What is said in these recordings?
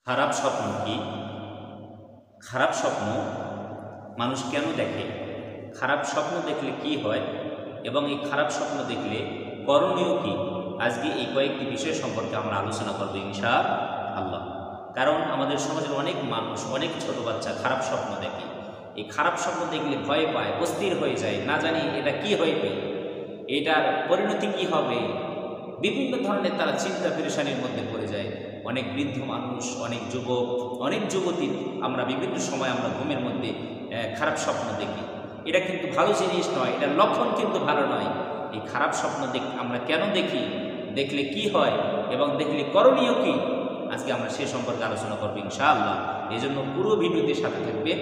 খারাপ স্বপ্ন কি? খারাপ স্বপ্ন মানুষ কেন দেখে? খারাপ স্বপ্ন দেখলে কি হয় এবং এই খারাপ স্বপ্ন দেখলে করণীয় কি? আজকে এই কয়েকটি বিষয় সম্পর্কে আমরা আলোচনা করব ইনশাআল্লাহ। কারণ আমাদের সমাজের অনেক মানুষ, অনেক ছোট বাচ্চা খারাপ স্বপ্ন দেখে। এই খারাপ স্বপ্ন দেখলে ভয় পায়, অস্থির হয়ে যায়, না জানি এটা কি হইবে, এটার পরিণতি কি হবে, বিভিন্ন ধরনের তারা চিন্তা পেরেশানির মধ্যে পড়ে যায়। অনেক বৃদ্ধ মানুষ, অনেক যুবক, অনেক যুবতী আমরা বিভিন্ন সময় আমরা ঘুমের মধ্যে খারাপ স্বপ্ন দেখি। এটা কিন্তু ভালো জিনিস নয়, এটার লক্ষণ কিন্তু ভালো নয়। এই খারাপ স্বপ্ন আমরা কেন দেখি, দেখলে কি হয় এবং দেখলে করণীয় কি, আজকে আমরা সে সম্পর্কে আলোচনা করবো ইনশাআল্লাহ। এই জন্য পুরো ভিডিওতে সাথে থাকবে।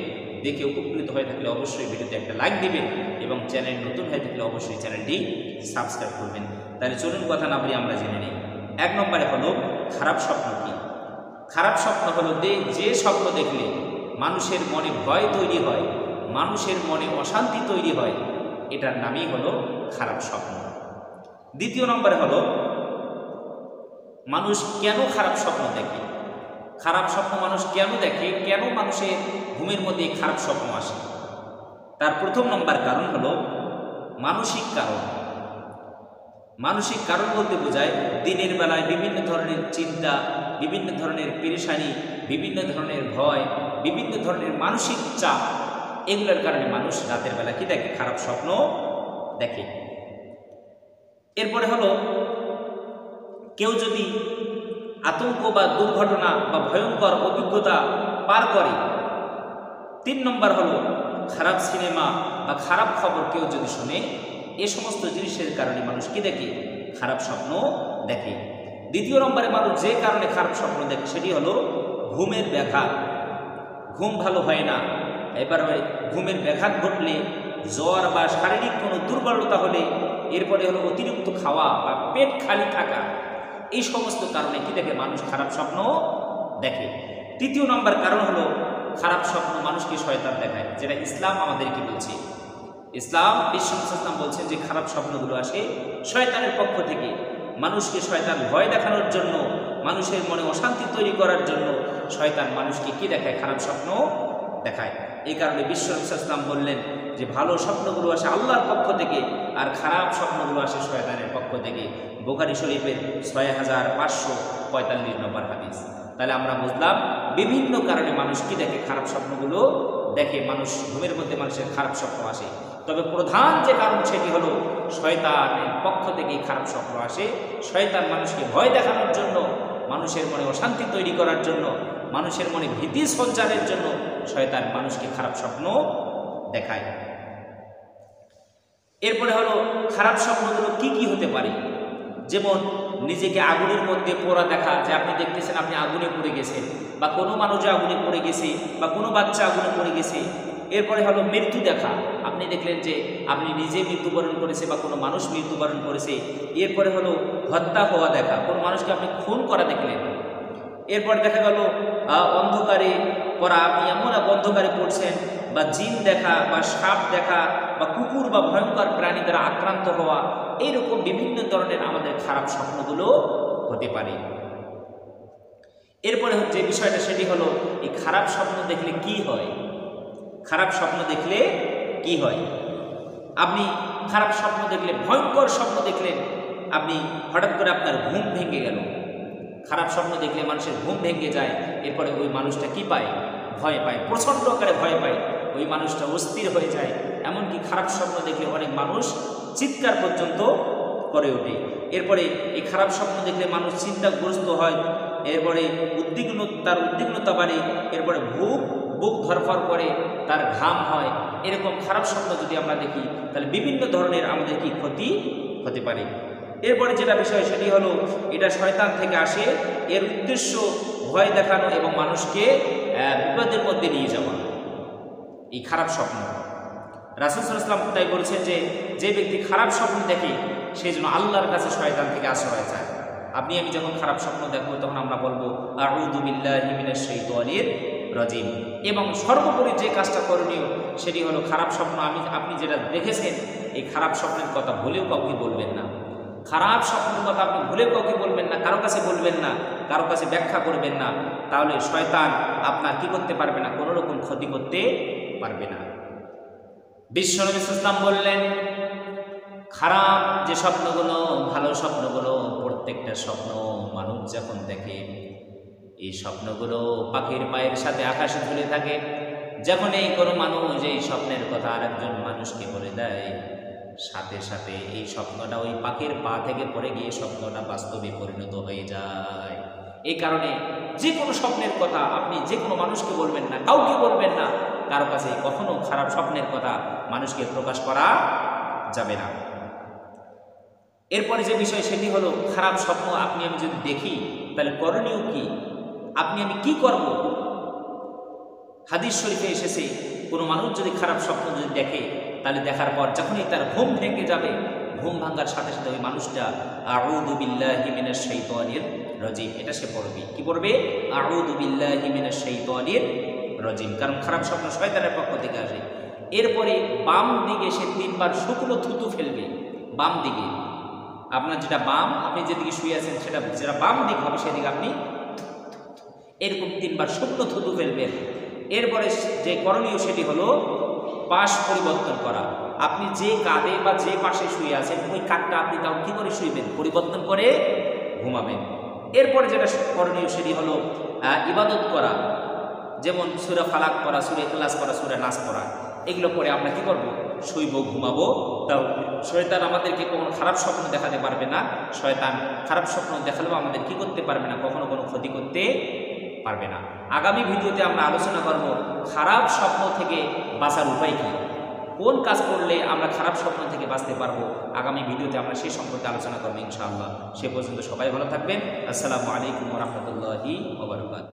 দেখে উপকৃত হয়ে থাকলে অবশ্যই ভিডিওতে একটা লাইক দিবেন এবং চ্যানেল নতুন হয়ে থাকলে অবশ্যই চ্যানেলটি সাবস্ক্রাইব করবেন। তাহলে চলুন কথা না বলে আমরা জেনে নিই। 1 নম্বরে হলো খারাপ স্বপ্ন কি? খারাপ স্বপ্ন হলো যে স্বপ্ন দেখলে মানুষের মনে ভয় তৈরি হয়, মানুষের মনে অশান্তি তৈরি হয়, এটার নামই হলো খারাপ স্বপ্ন। 2 নম্বরে হলো মানুষ কেন খারাপ স্বপ্ন দেখে। খারাপ স্বপ্ন মানুষ কেন দেখে, কেন মানুষের ঘুমের মধ্যে খারাপ স্বপ্ন আসে? তার 1ম নম্বর কারণ হলো মানসিক কারণ। মানসিক কারণ বলতে বোঝায় দিনের বেলায় বিভিন্ন ধরনের চিন্তা, বিভিন্ন ধরনের পেরেশানি, বিভিন্ন ধরনের ভয়, বিভিন্ন ধরনের মানসিক চাপ, এগুলোর কারণে মানুষ রাতের বেলা কি দেখে? খারাপ স্বপ্ন দেখে। এরপরে হলো কেউ যদি আতঙ্ক বা দুর্ঘটনা বা ভয়ঙ্কর অভিজ্ঞতা পার করে। 3 নম্বর হলো খারাপ সিনেমা বা খারাপ খবর কেউ যদি শুনে। এ সমস্ত জিনিসের কারণে মানুষ কি দেখে? খারাপ স্বপ্ন দেখে। 2 নম্বরে মানুষ যে কারণে খারাপ স্বপ্ন দেখে সেটি হলো ঘুমের ব্যাঘাত। ঘুম ভালো হয় না। এবার ঘুমের ব্যাঘাত ঘটলে, জ্বর বা শারীরিক কোনো দুর্বলতা হলে, এরপরে হলো অতিরিক্ত খাওয়া বা পেট খালি থাকা, এই সমস্ত কারণে কি দেখে? মানুষ খারাপ স্বপ্ন দেখে। 3 নম্বর কারণ হলো খারাপ স্বপ্ন মানুষকে শয়তান দেখায়, যেটা ইসলাম আমাদেরকে বলছে। ইসলাম, ইসলাম বলছেন যে খারাপ স্বপ্নগুলো আসে শয়তানের পক্ষ থেকে। মানুষকে শয়তান ভয় দেখানোর জন্য, মানুষের মনে অশান্তি তৈরি করার জন্য শয়তান মানুষকে কি দেখায়? খারাপ স্বপ্ন দেখায়। এই কারণে ইসলাম বললেন যে ভালো স্বপ্নগুলো আসে আল্লাহর পক্ষ থেকে আর খারাপ স্বপ্নগুলো আসে শয়তানের পক্ষ থেকে। বুখারী শরীফের 6545 নম্বর হাদিস। তাহলে আমরা বুঝলাম বিভিন্ন কারণে মানুষ কি দেখে? খারাপ স্বপ্নগুলো দেখে। মানুষ ঘুমের মধ্যে মানুষের খারাপ স্বপ্ন আসে। তবে প্রধান যে কারণ সেটি হলো শয়তানের পক্ষ থেকে খারাপ স্বপ্ন আসে। শয়তান মানুষকে ভয় দেখানোর জন্য, মানুষের মনে অশান্তি তৈরি করার জন্য, মানুষের মনে ভীতি সঞ্চারের জন্য শয়তান মানুষকে খারাপ স্বপ্ন দেখায়। এরপরে হলো খারাপ স্বপ্নগুলো কি কি হতে পারে? যেমন নিজেকে আগুনের মধ্যে পোড়া দেখা, যে আপনি দেখতেছেন আপনি আগুনে পড়ে গেছেন, বা কোনো মানুষ আগুনে পড়ে গেছে, বা কোনো বাচ্চা আগুনে পড়ে গেছে। এরপরে হলো মৃত্যু দেখা, আপনি দেখলেন যে আপনি নিজে মৃত্যুবরণ করেছে বা কোনো মানুষ মৃত্যুবরণ করেছে। এরপরে হলো হত্যা হওয়া দেখা, কোনো মানুষকে আপনি খুন করা দেখলেন। এরপর দেখা গেল অন্ধকারে পড়া, আপনি এমন অন্ধকারে পড়ছেন, বা জিন দেখা, বা সাপ দেখা, বা কুকুর বা ভয়ঙ্কর প্রাণী দ্বারা আক্রান্ত হওয়া, এইরকম বিভিন্ন ধরনের আমাদের খারাপ স্বপ্নগুলো হতে পারে। এরপরে যে বিষয়টা সেটি হলো এই খারাপ স্বপ্ন দেখলে কি হয়। খারাপ স্বপ্ন দেখলে কি হয়? আপনি খারাপ স্বপ্ন দেখলে, ভয়ঙ্কর স্বপ্ন দেখলেন, আপনি হঠাৎ করে আপনার ঘুম ভেঙে গেল। খারাপ স্বপ্ন দেখলে মানুষের ঘুম ভেঙে যায়। এরপরে ওই মানুষটা কি পায়? ভয় পায়, প্রচণ্ড আকারে ভয় পায়। ওই মানুষটা অস্থির হয়ে যায়। এমনকি খারাপ স্বপ্ন দেখলে অনেক মানুষ চিৎকার পর্যন্ত করে ওঠে। এরপরে এই খারাপ স্বপ্ন দেখলে মানুষ চিন্তাগ্রস্ত হয়। এরপরে উদ্বিগ্নতা বাড়ে। এরপরে বুক ধরফর করে, তার ঘাম হয়। এরকম খারাপ স্বপ্ন যদি আমরা দেখি তাহলে বিভিন্ন ধরনের আমাদের কি ক্ষতি হতে পারে। এরপরে যেটা বিষয় সেটি হলো এটা শয়তান থেকে আসে। এর উদ্দেশ্য ভয় দেখানো এবং মানুষকে বিপদের মধ্যে নিয়ে যাওয়া। এই খারাপ স্বপ্ন রাসূল সাল্লাল্লাহু আলাইহি ওয়াসাল্লাম তাই বলছেন যে ব্যক্তি খারাপ স্বপ্ন দেখে সেই জন্য আল্লাহর কাছে শয়তান থেকে আশ্রয় চায়। আপনি আমি যখন খারাপ স্বপ্ন দেখবো তখন আমরা বলবো আউযু বিল্লাহি মিনাশ শাইতানির রাজিম। এবং সর্বোপরি যে কাজটা করণীয় সেটি হলো খারাপ স্বপ্ন আপনি যেটা দেখেছেন এই খারাপ স্বপ্নের কথা ভুলেও কাউকে বলবেন না। খারাপ স্বপ্নের কথা আপনি ভুলে কাউকে বলবেন না, কারো কাছে বলবেন না, কারো কাছে ব্যাখ্যা করবেন না, তাহলে শয়তান আপনার কি করতে পারবে না, কোনো রকম ক্ষতি করতে পারবে না। বিশ্বনবী সাল্লাল্লাহু বললেন, খারাপ যে স্বপ্নগুলো, ভালো স্বপ্নগুলো, প্রত্যেকটা স্বপ্ন মানুষ যখন দেখে, এই স্বপ্নগুলো পাখির পায়ের সাথে আকাশে ঝুলে থাকে। যখন এই কোনো মানুষ এই স্বপ্নের কথা আরেকজন মানুষকে বলে দেয়, সাথে সাথে এই স্বপ্নটা ওই পাখির পা থেকে পড়ে গিয়ে স্বপ্নটা বাস্তবে পরিণত হয়ে যায়। এই কারণে যে কোনো স্বপ্নের কথা আপনি যে কোনো মানুষকে বলবেন না, কাউকে বলবেন না, কারো কাছে কখনো খারাপ স্বপ্নের কথা মানুষকে প্রকাশ করা যাবে না। এরপরে যে বিষয় সেটি হলো, খারাপ স্বপ্ন আপনি আমি যদি দেখি তাহলে করণীয় কি, আপনি আমি কি করব। হাদিস শরীফে এসেছে, কোনো মানুষ যদি খারাপ স্বপ্ন যদি দেখে, তাহলে দেখার পর যখনই তার ঘুম ভেঙে যাবে, ঘুম ভাঙার সাথে সাথে ওই মানুষটা আউযু বিল্লাহি মিনাশ শাইতানির রাজিম, এটা সে পড়বে। কি পড়বে? আউযু বিল্লাহি মিনাশ শাইতানির রাজিম, কারণ খারাপ স্বপ্ন শয়তানের পক্ষ থেকে আসে। এরপরে বাম দিকে সে 3 বার শুকনো থুতু ফেলবে। বাম দিকে আপনার যেটা বাম, আপনি যেদিকে শুয়ে আছেন সেটা যেটা বাম দিক হবে সেদিকে আপনি এরকম 3 বার শুকনো থুতু ফেলবেন। এরপরে যে করণীয় সেটি হলো পাশ পরিবর্তন করা। আপনি যে কাঁধে বা যে পাশে শুয়ে আছেন ওই কাঠটা আপনি তাও কী করে শুইবেন, পরিবর্তন করে ঘুমাবেন। এরপরে যেটা করণীয় সেটি হলো ইবাদত করা, যেমন সূরা ফালাক পড়া, সূরা ইখলাস পড়া, সূরা নাস পড়া, এগুলো পরে আমরা কি করব, শুইব, ঘুমাবো। তাও শয়তান আমাদেরকে কোনো খারাপ স্বপ্ন দেখাতে পারবে না। শয়তান খারাপ স্বপ্ন দেখালেও আমাদের কি করতে পারবে না, কখনো কোনো ক্ষতি করতে পারবে না। আগামী ভিডিওতে আমরা আলোচনা করব খারাপ স্বপ্ন থেকে বাঁচার উপায় কি, কোন কাজ করলে আমরা খারাপ স্বপ্ন থেকে বাঁচতে পারবো। আগামী ভিডিওতে আমরা সেই সম্পর্কে আলোচনা করবো ইনশাআল্লাহ। সে পর্যন্ত সবাই ভালো থাকবেন। আসসালামু আলাইকুম ওয়া রাহমাতুল্লাহি ওয়া বারাকাতুহু।